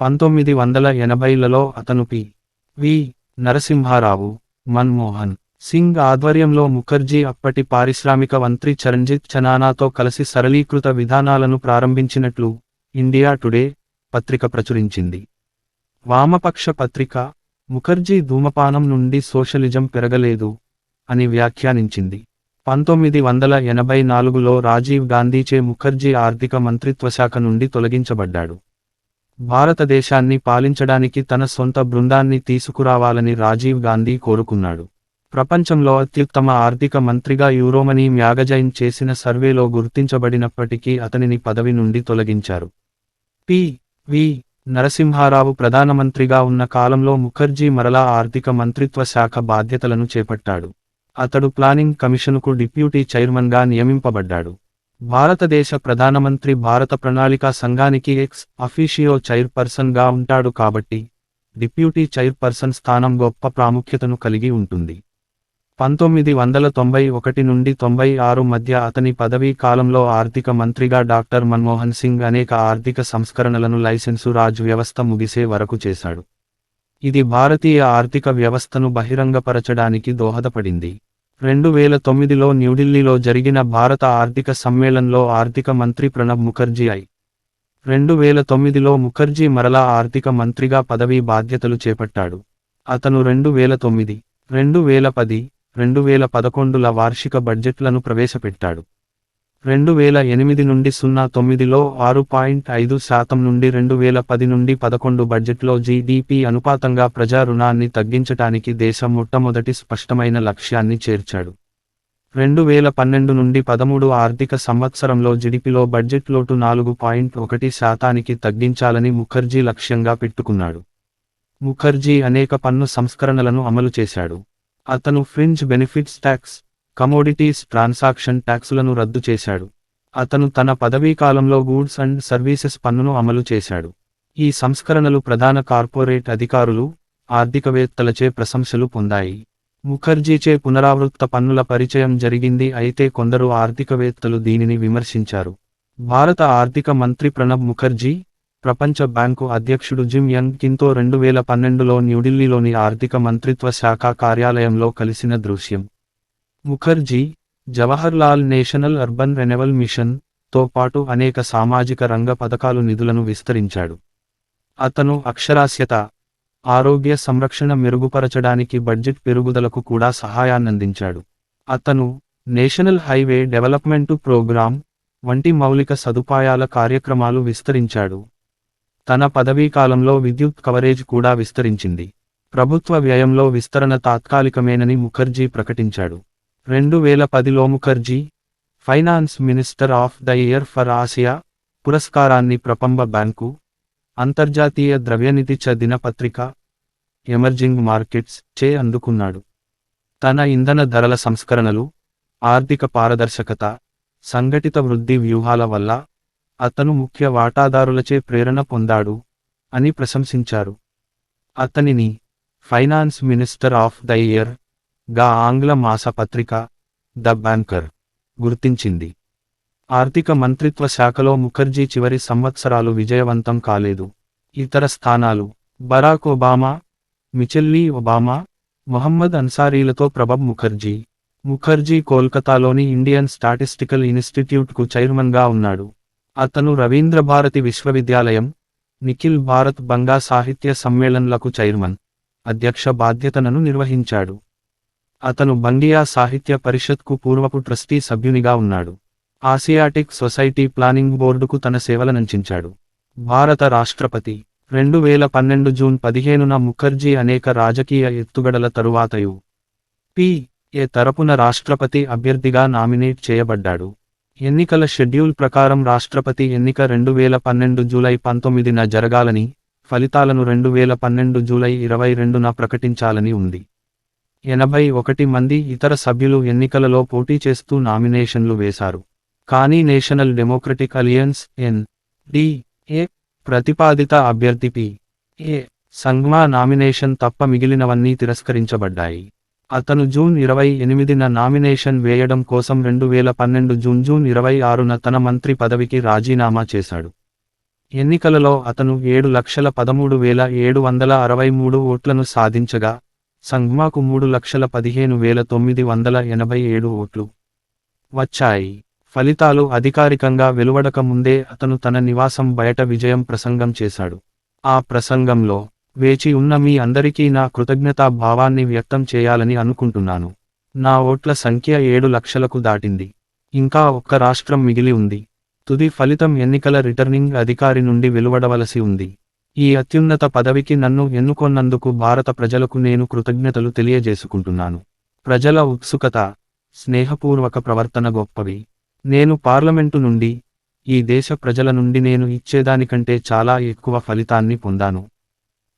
1980లలో అతను పి.వి. నరసింహారావు, మన్మోహన్ సింగ్ ఆధ్వర్యంలో ముఖర్జీ అప్పటి పారిశ్రామిక మంత్రి చరణ్జిత్ చనానాతో కలిసి సరళీకృత విధానాలను ప్రారంభించినట్లు ఇండియా టుడే పత్రిక ప్రచురించింది. వామపక్ష పత్రిక ముఖర్జీ ధూమపానం నుండి సోషలిజం పెరగలేదు అని వ్యాఖ్యానించింది. 1984లో రాజీవ్ గాంధీచే ముఖర్జీ ఆర్థిక మంత్రిత్వశాఖ నుండి తొలగించబడ్డాడు. భారతదేశాన్ని పాలించడానికి తన సొంత బృందాన్ని తీసుకురావాలని రాజీవ్ గాంధీ కోరుకున్నాడు. ప్రపంచంలో అత్యుత్తమ ఆర్థిక మంత్రిగా యూరోమనీ మ్యాగజైన్ చేసిన సర్వేలో గుర్తించబడినప్పటికీ అతనిని పదవి నుండి తొలగించారు. పి.వి. నరసింహారావు ప్రధానమంత్రిగా ఉన్న కాలంలో ముఖర్జీ మరలా ఆర్థిక మంత్రిత్వ శాఖ బాధ్యతలను చేపట్టాడు. అతడు ప్లానింగ్ కమిషనుకు డిప్యూటీ చైర్మన్గా నియమింపబడ్డాడు. భారతదేశ ప్రధానమంత్రి భారత ప్రణాళికా సంఘానికి ఎక్స్ అఫీషియో చైర్పర్సన్గా ఉంటాడు కాబట్టి డిప్యూటీ చైర్పర్సన్ స్థానం గొప్ప ప్రాముఖ్యతను కలిగి ఉంటుంది. 1991 నుండి 96 మధ్య అతని పదవీ కాలంలో ఆర్థిక మంత్రిగా డాక్టర్ మన్మోహన్ సింగ్ అనేక ఆర్థిక సంస్కరణలను లైసెన్సు రాజ్ వ్యవస్థ ముగిసే వరకు చేశాడు. ఇది భారతీయ ఆర్థిక వ్యవస్థను బహిరంగపరచడానికి దోహదపడింది. 2009లో న్యూఢిల్లీలో జరిగిన భారత ఆర్థిక సమ్మేళన్లో ఆర్థిక మంత్రి ప్రణబ్ ముఖర్జీ 2009లో ముఖర్జీ మరలా ఆర్థిక మంత్రిగా పదవీ బాధ్యతలు చేపట్టాడు. అతను 2009, 2010, 2011ల వార్షిక బడ్జెట్లను ప్రవేశపెట్టాడు. 2008 నుండి 09లో 6.5% నుండి 2010 నుండి 11 బడ్జెట్లో జీడీపీ అనుపాతంగా ప్రజా రుణాన్ని తగ్గించటానికి దేశం మొట్టమొదటి స్పష్టమైన లక్ష్యాన్ని చేర్చాడు. 2012 నుండి 13 ఆర్థిక సంవత్సరంలో జిడిపిలో బడ్జెట్ లోటు 4.1%కి తగ్గించాలని ముఖర్జీ లక్ష్యంగా పెట్టుకున్నాడు. ముఖర్జీ అనేక పన్ను సంస్కరణలను అమలు చేశాడు. అతను fringe benefits tax, commodities transaction ట్యాక్సులను రద్దు చేశాడు. అతను తన పదవీకాలంలో గూడ్స్ అండ్ సర్వీసెస్ పన్నును అమలు చేశాడు. ఈ సంస్కరణలు ప్రధాన కార్పొరేట్ అధికారులు, ఆర్థికవేత్తలచే ప్రశంసలు పొందాయి. ముఖర్జీచే పునరావృత్త పన్నుల పరిచయం జరిగింది, అయితే కొందరు ఆర్థికవేత్తలు దీనిని విమర్శించారు. భారత ఆర్థిక మంత్రి ప్రణబ్ ముఖర్జీ, ప్రపంచ బ్యాంకు అధ్యక్షుడు జిమ్ యంగ్ కిన్తో 2012లో న్యూఢిల్లీలోని ఆర్థిక మంత్రిత్వ శాఖ కార్యాలయంలో కలిసిన దృశ్యం. Mukherjee, Jawaharlal national urban renewal mission తో పాటు అనేక సామాజిక రంగ పథకాలు నిధులను విస్తరించాడు. అతను అక్షరాస్యత, ఆరోగ్య సంరక్షణ మెరుగుపరచడానికి బడ్జెట్ పెరుగుదలకు కూడా సహాయాన్నందించాడు. అతను నేషనల్ హైవే డెవలప్మెంటు ప్రోగ్రామ్ వంటి మౌలిక సదుపాయాల కార్యక్రమాలు విస్తరించాడు. తన పదవీకాలంలో విద్యుత్ కవరేజ్ కూడా విస్తరించింది. ప్రభుత్వ వ్యయంలో విస్తరణ తాత్కాలికమేనని ముఖర్జీ ప్రకటించాడు. 2010లో Mukherjee, finance minister of the year for Asia పురస్కారాన్ని ప్రపంచ బ్యాంకు, అంతర్జాతీయ ద్రవ్యనిధి దినపత్రిక, ఎమర్జింగ్ మార్కెట్స్ చే అందుకున్నాడు. తన ఇంధన ధరల సంస్కరణలు, ఆర్థిక పారదర్శకత, సంఘటిత వృద్ధి వ్యూహాల వల్ల అతను ముఖ్య వాటాదారులచే ప్రేరణ పొందాడు అని ప్రశంసించారు. అతనిని finance minister of the year గా ఆంగ్ల మాసపత్రిక ద బ్యాంకర్ గుర్తించింది. ఆర్థిక మంత్రిత్వ శాఖలో ముఖర్జీ చివరి సంవత్సరాలు విజయవంతం కాలేదు. ఇతర స్థానాలు: Barack Obama, Michelle Obama, Mohammad అన్సారీలతో ప్రణబ్ ముఖర్జీ. ముఖర్జీ కోల్కతాలోని ఇండియన్ స్టాటిస్టికల్ ఇన్స్టిట్యూట్కు చైర్మన్గా ఉన్నాడు. అతను రవీంద్ర భారతి విశ్వవిద్యాలయం, నిఖిల్ భారత్ బంగా సాహిత్య సమ్మేళన్లకు చైర్మన్, అధ్యక్ష బాధ్యతలను నిర్వహించాడు. అతను బంగియా సాహిత్య పరిషత్కు పూర్వపు ట్రస్టీ సభ్యునిగా ఉన్నాడు. ఆసియాటిక్ సొసైటీ ప్లానింగ్ బోర్డుకు తన సేవలనందించాడు. భారత రాష్ట్రపతి 2012 జూన్ 15న ముఖర్జీ అనేక రాజకీయ ఎత్తుగడల తరువాత యు.పి.ఏ తరపున రాష్ట్రపతి అభ్యర్థిగా నామినేట్ చేయబడ్డాడు. ఎన్నికల షెడ్యూల్ ప్రకారం రాష్ట్రపతి ఎన్నిక 2012 జూలై 19న జరగాలని ఫలితాలను 2012 జూలై 22న ప్రకటించాలని ఉంది. 81 మంది ఇతర సభ్యులు ఎన్నికలలో పోటీ చేస్తూ నామినేషన్లు వేశారు. కానీ నేషనల్ డెమోక్రటిక్ అలియన్స్ (NDA) ప్రతిపాదిత అభ్యర్థి P.A. సంగ్మా నామినేషన్ తప్ప మిగిలినవన్నీ తిరస్కరించబడ్డాయి. అతను జూన్ 28న నామినేషన్ వేయడం కోసం 2012 జూన్ 26న తన మంత్రి పదవికి రాజీనామా చేశాడు. ఎన్నికలలో అతను 7,13,763 ఓట్లను సాధించగా, సంగ్మాకు 3,15,987 ఓట్లు వచ్చాయి. ఫలితాలు అధికారికంగా వెలువడక ముందే అతను తన నివాసం బయట విజయం ప్రసంగం చేశాడు. ఆ ప్రసంగంలో, వేచి ఉన్న మీ అందరికీ నా కృతజ్ఞతా భావాన్ని వ్యక్తం చేయాలని అనుకుంటున్నాను. నా ఓట్ల సంఖ్య 7 లక్షలకు దాటింది. ఇంకా ఒక్క రాష్ట్రం మిగిలి ఉంది. తుది ఫలితం ఎన్నికల రిటర్నింగ్ అధికారి నుండి వెలువడవలసి ఉంది. ఈ అత్యున్నత పదవికి నన్ను ఎన్నుకొన్నందుకు భారత ప్రజలకు నేను కృతజ్ఞతలు తెలియజేసుకుంటున్నాను. ప్రజల ఉత్సుకత, స్నేహపూర్వక ప్రవర్తన గొప్పవి. నేను పార్లమెంటు నుండి, ఈ దేశ ప్రజల నుండి నేను ఇచ్చేదానికంటే చాలా ఎక్కువ ఫలితాన్ని పొందాను.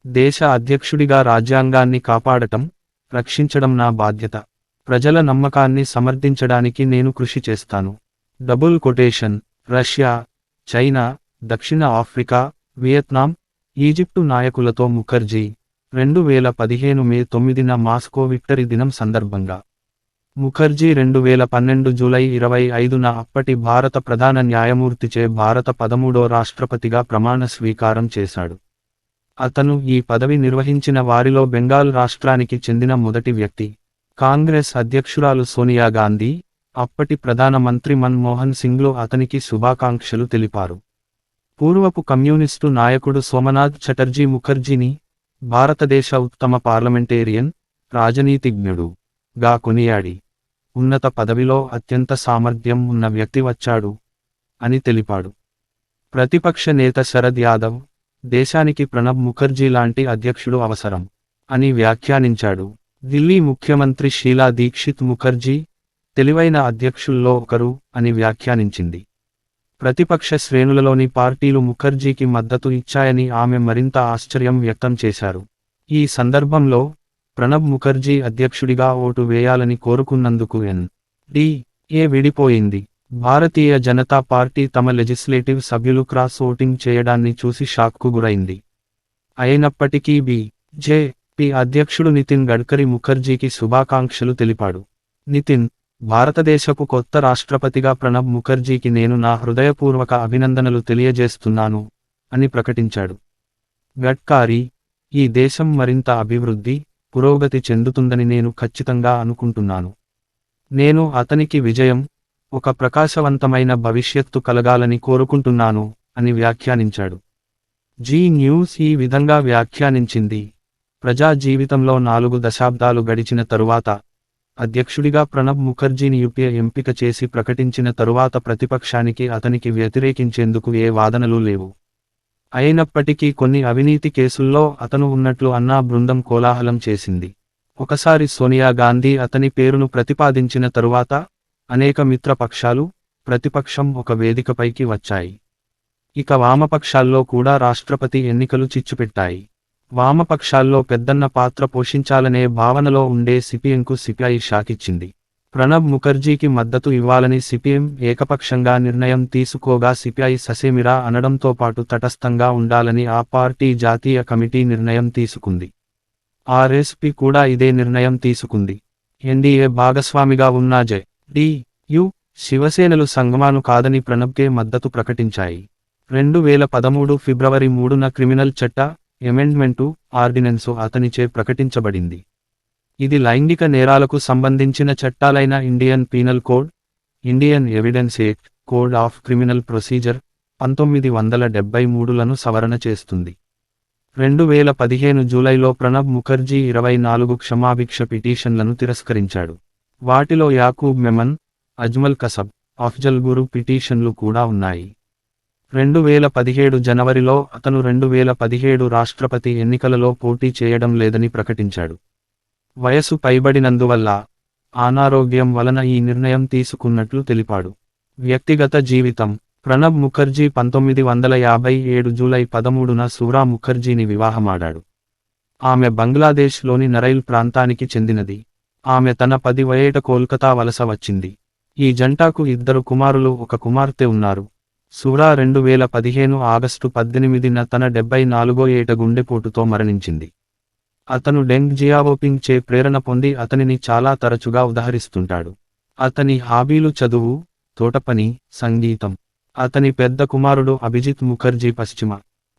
దేశ అధ్యక్షుడిగా రాజ్యాంగాన్ని కాపాడటం, రక్షించడం నా బాధ్యత. ప్రజల నమ్మకాన్ని సమర్థించడానికి నేను కృషి చేస్తాను. రష్యా, చైనా, దక్షిణ ఆఫ్రికా, వియత్నాం, ఈజిప్టు నాయకులతో ముఖర్జీ 2015 మే 9న మాస్కో విక్టరీ దినం సందర్భంగా. ముఖర్జీ 2012 జూలై 25న అప్పటి భారత ప్రధాన న్యాయమూర్తిచే భారత 13వ రాష్ట్రపతిగా ప్రమాణ స్వీకారం చేశాడు. అతను ఈ పదవి నిర్వహించిన వారిలో బెంగాల్ రాష్ట్రానికి చెందిన మొదటి వ్యక్తి. కాంగ్రెస్ అధ్యక్షురాలు సోనియా గాంధీ, అప్పటి ప్రధాన మంత్రి మన్మోహన్ సింగ్లు అతనికి శుభాకాంక్షలు తెలిపారు. పూర్వపు కమ్యూనిస్టు నాయకుడు సోమనాథ్ చటర్జీ ముఖర్జీని, భారతదేశ ఉత్తమ పార్లమెంటేరియన్, రాజనీతిజ్ఞుడు గా కొనియాడి, ఉన్నత పదవిలో అత్యంత సామర్థ్యం ఉన్న వ్యక్తి వచ్చాడు అని తెలిపాడు. ప్రతిపక్ష నేత శరద్ యాదవ్, దేశానికి ప్రణబ్ ముఖర్జీ లాంటి అధ్యక్షుడు అవసరం అని వ్యాఖ్యానించాడు. ఢిల్లీ ముఖ్యమంత్రి షీలా దీక్షిత్ ముఖర్జీ, తెలివైన అధ్యక్షుల్లో ఒకరు అని వ్యాఖ్యానించింది. ప్రతిపక్ష శ్రేణులలోని పార్టీలు ముఖర్జీకి మద్దతు ఇచ్చాయని ఆమె మరింత ఆశ్చర్యం వ్యక్తం చేశారు. ఈ సందర్భంలో, ప్రణబ్ ముఖర్జీ అధ్యక్షుడిగా ఓటు వేయాలని కోరుకున్నందుకు NDA విడిపోయింది. భారతీయ జనతా పార్టీ తమ లెజిస్లేటివ్ సభ్యులు క్రాస్ ఓటింగ్ చేయడాన్ని చూసి షాక్కు గురైంది. అయినప్పటికీ BJP అధ్యక్షుడు నితిన్ గడ్కరీ ముఖర్జీకి శుభాకాంక్షలు తెలిపాడు. నితిన్, భారతదేశపు కొత్త రాష్ట్రపతిగా ప్రణబ్ ముఖర్జీకి నేను నా హృదయపూర్వక అభినందనలు తెలియజేస్తున్నాను అని ప్రకటించాడు. గడ్కరీ, ఈ దేశం మరింత అభివృద్ధి, పురోగతి చెందుతుందని నేను ఖచ్చితంగా అనుకుంటున్నాను. నేను అతనికి విజయం, ఒక ప్రకాశవంతమైన భవిష్యత్తు కలగాలని కోరుకుంటున్నాను అని వ్యాఖ్యానించాడు. జీ న్యూస్ ఈ విధంగా వ్యాఖ్యానించింది. ప్రజా జీవితంలో 4 దశాబ్దాలు గడిచిన తరువాత, అధ్యక్షుడిగా ప్రణబ్ ముఖర్జీని యూపీఏ ఎంపిక చేసి ప్రకటించిన తరువాత ప్రతిపక్షానికి అతనికి వ్యతిరేకించేందుకు ఏ వాదనలు లేవు. అయినప్పటికీ కొన్ని అవినీతి కేసుల్లో అతను ఉన్నట్లు అన్నా బృందం కోలాహలం చేసింది. ఒకసారి సోనియా గాంధీ అతని పేరును ప్రతిపాదించిన తరువాత, అనేక మిత్రపక్షాలు, ప్రతిపక్షం ఒక వేదికపైకి వచ్చాయి. ఇక వామపక్షాల్లో కూడా రాష్ట్రపతి ఎన్నికలు చిచ్చుపెట్టాయి. వామపక్షాల్లో పెద్దన్న పాత్ర పోషించాలనే భావనలో ఉండే సిపిఎంకు సిపిఐ షాకిచ్చింది. ప్రణబ్ ముఖర్జీకి మద్దతు ఇవ్వాలని సిపిఎం ఏకపక్షంగా నిర్ణయం తీసుకోగా సిపిఐ ససేమిరా అనడంతో పాటు తటస్థంగా ఉండాలని ఆ పార్టీ జాతీయ కమిటీ నిర్ణయం తీసుకుంది. ఆర్ఎస్పీ కూడా ఇదే నిర్ణయం తీసుకుంది. ఎన్డీఏ భాగస్వామిగా ఉన్న జె.డి.యు, శివసేనలు సంగమాను కాదని ప్రణబ్కే మద్దతు ప్రకటించాయి. 2013 ఫిబ్రవరి 3న క్రిమినల్ చట్ట ఎమెండ్మెంటు ఆర్డినెన్సు అతనిచే ప్రకటించబడింది. ఇది లైంగిక నేరాలకు సంబంధించిన చట్టాలైన Indian penal code, Indian evidence act, code of criminal procedure 1973లను సవరణ చేస్తుంది. 2015 జూలైలో ప్రణబ్ ముఖర్జీ 24 క్షమాభిక్ష పిటిషన్లను తిరస్కరించాడు. వాటిలో యాకూబ్ మెమన్, అజ్మల్ కసబ్, అఫ్జల్ గురు పిటిషన్లు కూడా ఉన్నాయి. 2017 జనవరిలో అతను 2017 రాష్ట్రపతి ఎన్నికలలో పోటీ చేయడం లేదని ప్రకటించాడు. వయసు పైబడినందువల్ల, అనారోగ్యం వలన ఈ నిర్ణయం తీసుకున్నట్లు తెలిపాడు. వ్యక్తిగత జీవితం. ప్రణబ్ ముఖర్జీ 1957 జూలై 13న సూరా ముఖర్జీని వివాహమాడాడు. ఆమె బంగ్లాదేశ్లోని నరైల్ ప్రాంతానికి చెందినది. ఆమె తన 10వ ఏట కోల్కతా వలస వచ్చింది. ఈ జంటకు 2 కుమారులు, 1 కుమార్తె ఉన్నారు. సూరా 2015 ఆగస్టు 18న తన 74వ ఏట గుండెపోటుతో మరణించింది. అతను డెంగ్ జియావోపింగ్ చే ప్రేరణ పొంది అతనిని చాలా తరచుగా ఉదహరిస్తుంటాడు. అతని హాబీలు చదువు, తోటపని, సంగీతం. అతని పెద్ద కుమారుడు అభిజిత్ ముఖర్జీ పశ్చిమ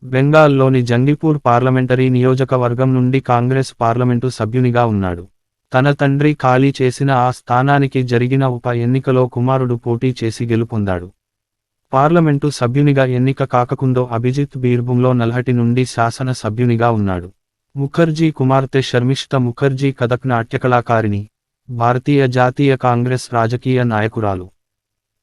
బెంగాల్లోని జంగిపూర్ పార్లమెంటరీ నియోజకవర్గం నుండి కాంగ్రెస్ పార్లమెంటు సభ్యునిగా ఉన్నాడు. తన తండ్రి ఖాళీ చేసిన ఆ స్థానానికి జరిగిన ఉప ఎన్నికలో కుమారుడు పోటీ చేసి గెలుపొందాడు. పార్లమెంటు సభ్యునిగా ఎన్నిక కాకముందు అభిజిత్ బీర్భూంలో నల్హటి నుండి శాసన సభ్యునిగా ఉన్నాడు. ముఖర్జీ కుమార్తె శర్మిష్ఠ ముఖర్జీ కథక్ నాట్యకళాకారిణి, భారతీయ జాతీయ కాంగ్రెస్ రాజకీయ నాయకురాలు.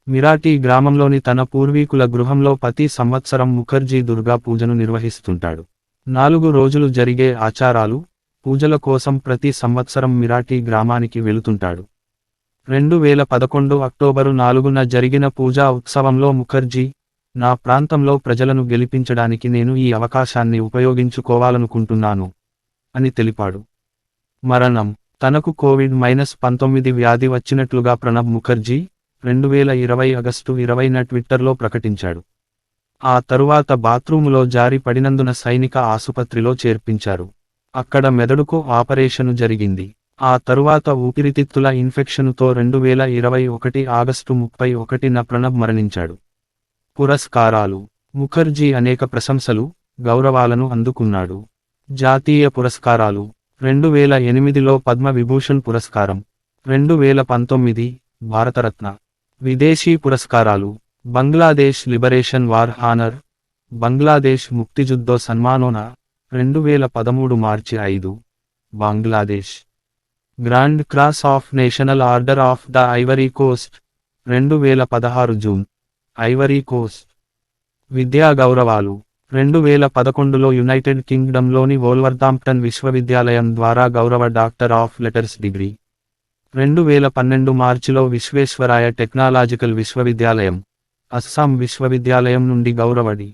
మిరాటి గ్రామంలోని తన పూర్వీకుల గృహంలో ప్రతి సంవత్సరం ముఖర్జీ దుర్గా పూజను నిర్వహిస్తుంటాడు. 4 రోజులు జరిగే ఆచారాలు, పూజల కోసం ప్రతి సంవత్సరం మిరాటి గ్రామానికి వెళుతుంటాడు. 2011 అక్టోబరు 4న జరిగిన పూజా ఉత్సవంలో ముఖర్జీ, నా ప్రాంతంలో ప్రజలను గెలిపించడానికి నేను ఈ అవకాశాన్ని ఉపయోగించుకోవాలనుకుంటున్నాను అని తెలిపాడు. మరణం. తనకు కోవిడ్-19 వ్యాధి వచ్చినట్లుగా ప్రణబ్ ముఖర్జీ 2020 ఆగస్టు 20న ట్విట్టర్లో ప్రకటించాడు. ఆ తరువాత బాత్రూములో జారి పడినందున సైనిక ఆసుపత్రిలో చేర్పించారు. అక్కడ మెదడుకు ఆపరేషను జరిగింది. ఆ తరువాత ఊపిరితిత్తుల ఇన్ఫెక్షనుతో 2021 ఆగస్టు 31న ప్రణబ్ మరణించాడు. పురస్కారాలు. ముఖర్జీ అనేక ప్రశంసలు, గౌరవాలను అందుకున్నాడు. జాతీయ పురస్కారాలు. 2008లో పద్మ విభూషణ్ పురస్కారం. 2019 భారతరత్న. విదేశీ పురస్కారాలు. Bangladesh liberation war honour, Bangladesh Muktijuddho Sanmanona 2013 మార్చి 5, Bangladesh. Grand cross of national order of the Ivory Coast 2016 June, Ivory Coast. విద్యా గౌరవాలు. 2011లో యునైటెడ్ కింగ్డమ్లోని వోల్వర్దాంప్టన్ విశ్వవిద్యాలయం ద్వారా గౌరవ డాక్టర్ ఆఫ్ లెటర్స్ డిగ్రీ. 2012 మార్చిలో విశ్వేశ్వరాయ టెక్నాలాజికల్ విశ్వవిద్యాలయం, అస్సాం విశ్వవిద్యాలయం నుండి గౌరవడి.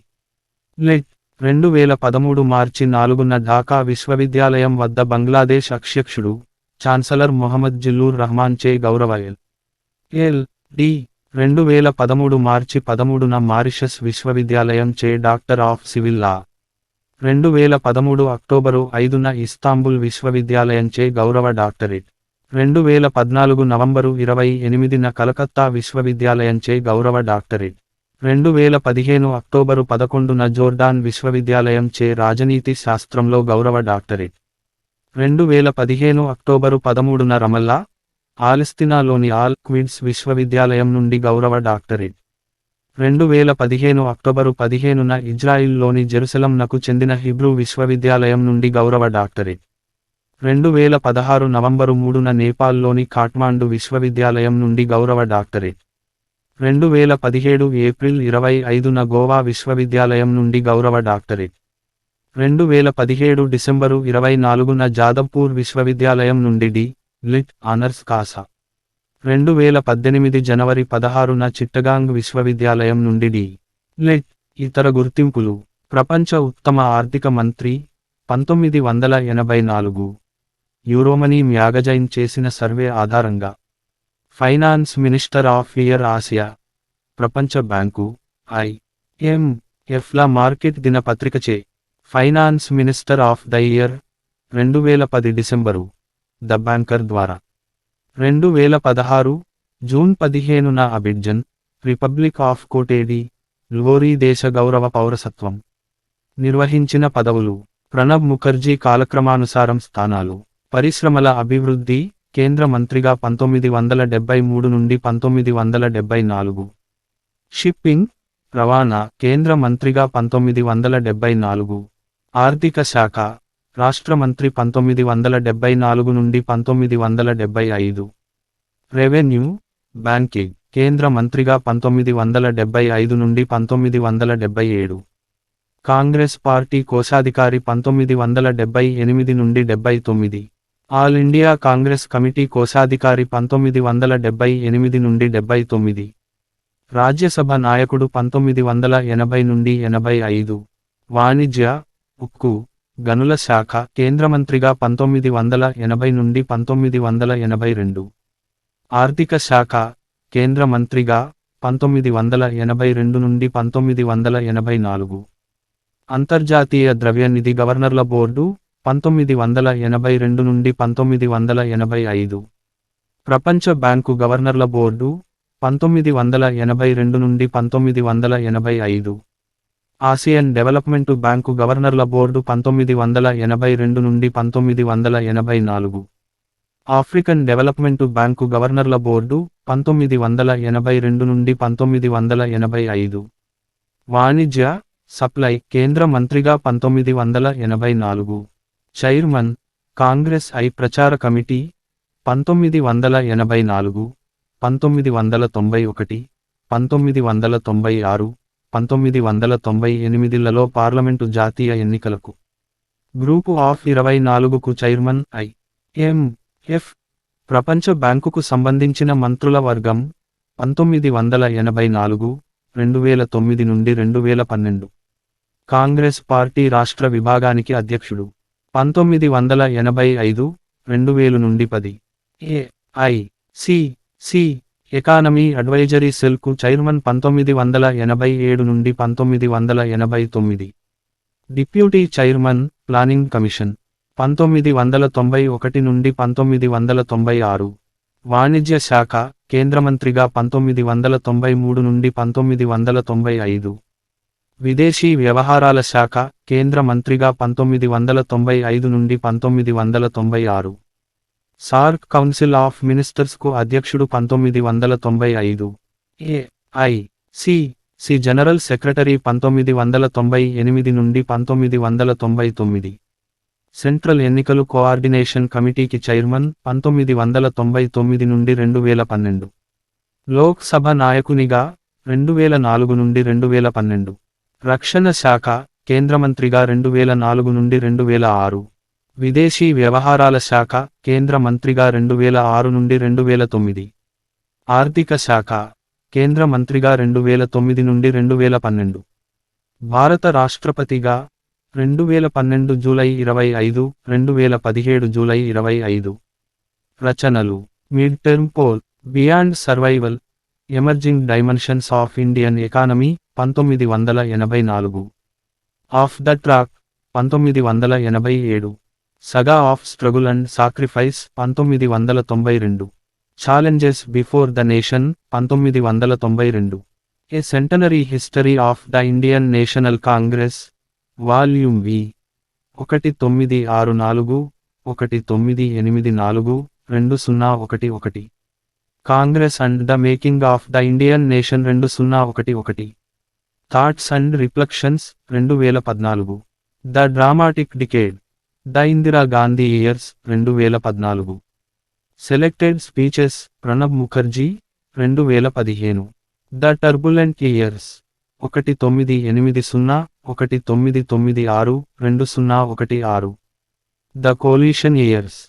లెట్. 2013 మార్చి 4న ఢాకా విశ్వవిద్యాలయం వద్ద బంగ్లాదేశ్ అధ్యక్షుడు, ఛాన్సలర్ మొహమ్మద్ జిల్లూర్ రహమాన్ చే గౌరవ ఎల్.డి. 2013 మార్చి 13న మారిషస్ విశ్వవిద్యాలయం చే డాక్టర్ ఆఫ్ సివిల్ లా. 2013 అక్టోబరు 5న ఇస్తాంబుల్ విశ్వవిద్యాలయం చే గౌరవ డాక్టరేట్. 2014 నవంబరు 28న కలకత్తా విశ్వవిద్యాలయం చే గౌరవ డాక్టరేట్. 2015 అక్టోబరు 11న జోర్డాన్ విశ్వవిద్యాలయం చే రాజనీతి శాస్త్రంలో గౌరవ డాక్టరేట్. 2015 అక్టోబరు 13న రమల్లా, పాలస్తీనాలోని ఆల్ క్విడ్స్ విశ్వవిద్యాలయం నుండి గౌరవ డాక్టరేట్. 2015 అక్టోబరు 15న ఇజ్రాయిల్లోని జెరూసలంనకు చెందిన హిబ్రూ విశ్వవిద్యాలయం నుండి గౌరవ డాక్టరేట్. 2016 నవంబరు 3న నేపాల్లోని ఖాట్మాండు విశ్వవిద్యాలయం నుండి గౌరవ డాక్టరేట్. 2017 ఏప్రిల్ 25న గోవా విశ్వవిద్యాలయం నుండి గౌరవ డాక్టరేట్. 2017 డిసెంబరు 24న జాదవ్పూర్ విశ్వవిద్యాలయం నుండి డి.లిట్. ఆనర్స్ కాసా. 2018 జనవరి 16న చిట్టగాంగ్ విశ్వవిద్యాలయం నుండి డి.లిట్. ఇతర గుర్తింపులు. ప్రపంచ ఉత్తమ ఆర్థిక మంత్రి 1984. యూరోమనీ మ్యాగజైన్ చేసిన సర్వే ఆధారంగా. Finance minister of year Asia. ప్రపంచ బ్యాంకు, ఐ.ఎం.ఎఫ్ల మార్కెట్ దినపత్రికచే finance minister of the year 2010 డిసెంబరు, ద బ్యాంకర్ ద్వారా. 2016 జూన్ 15న Abidjan, republic of Côte d'Ivoire దేశ గౌరవ పౌరసత్వం. నిర్వహించిన పదవులు. ప్రణబ్ ముఖర్జీ కాలక్రమానుసారం స్థానాలు. పరిశ్రమల అభివృద్ధి, కేంద్ర మంత్రిగా 1973 నుండి 1974. షిప్పింగ్, రవాణా, కేంద్ర మంత్రిగా 1974. ఆర్థిక శాఖ, రాష్ట్ర మంత్రి 1974 నుండి 1975. రెవెన్యూ, బ్యాంకింగ్, కేంద్ర మంత్రిగా 1975 నుండి 1977. కాంగ్రెస్ పార్టీ కోశాధికారి 1978 నుండి 79. ఆల్ ఇండియా కాంగ్రెస్ కమిటీ కోశాధికారి 1978 నుండి 79. రాజ్యసభ నాయకుడు 1980 నుండి 85, వాణిజ్య, ఉక్కు, గనుల శాఖ కేంద్ర మంత్రిగా 1980 నుండి 1982, ఆర్థిక శాఖ కేంద్ర మంత్రిగా 1982 నుండి 1984, అంతర్జాతీయ ద్రవ్య నిధి గవర్నర్ల బోర్డు 1982 నుండి 1985, ప్రపంచ బ్యాంకు గవర్నర్ల బోర్డు 1982 నుండి 1985, ఆసియన్ డెవలప్మెంటు బ్యాంకు గవర్నర్ల బోర్డు 1982 నుండి 1984, ఆఫ్రికన్ డెవలప్మెంటు బ్యాంకు గవర్నర్ల బోర్డు 1982 నుండి 1985, వాణిజ్య, సప్లై కేంద్ర మంత్రిగా 1984, చైర్మన్, కాంగ్రెస్ ప్రచార కమిటీ 1984, 1991, 1996, 1998లలో పార్లమెంటు జాతీయ ఎన్నికలకు గ్రూపు ఆఫ్ 24కు చైర్మన్ IMF, ప్రపంచ బ్యాంకుకు సంబంధించిన మంత్రుల వర్గం 1984, 2009 నుండి 2012, కాంగ్రెస్ పార్టీ రాష్ట్ర విభాగానికి అధ్యక్షుడు 1985, 2000 నుండి 10, AICC ఎకానమీ అడ్వైజరీ సెల్కు చైర్మన్ 1987 నుండి 1989, డిప్యూటీ చైర్మన్ ప్లానింగ్ కమిషన్ 1991 నుండి 1996, వాణిజ్య శాఖ కేంద్ర మంత్రిగా 1993 నుండి 1995, విదేశీ వ్యవహారాల శాఖ కేంద్ర మంత్రిగా 1995 నుండి 1996, సార్క్ కౌన్సిల్ ఆఫ్ మినిస్టర్స్కు అధ్యక్షుడు 1995, AICC జనరల్ సెక్రటరీ 1998 నుండి 1999, సెంట్రల్ ఎన్నికలు కోఆర్డినేషన్ కమిటీకి చైర్మన్ 1999 నుండి 2012, లోక్ సభ నాయకునిగా 2004 నుండి 2012, రక్షణ శాఖ కేంద్ర మంత్రిగా 2004 నుండి 2006, విదేశీ వ్యవహారాల శాఖ కేంద్ర మంత్రిగా 2006 నుండి 2009, ఆర్థిక శాఖ కేంద్ర మంత్రిగా 2009 నుండి 2012, భారత రాష్ట్రపతిగా 2012 జూలై 25, 2017 జూలై 25, రచనలు mid term poll, beyond survival, emerging dimensions of Indian economy 1984, off the track 1987, saga of struggle and sacrifice 1992, challenges before the nation 1992, a centenary history of the Indian National Congress, volume V 1964, 1984, 2011, Congress and the making of the Indian nation 2011, thoughts and reflections 2014, the dramatic decade, the Indira Gandhi years 2014, selected speeches Pranab Mukherjee 2015, the turbulent years 1980, 1996, 2016, the coalition years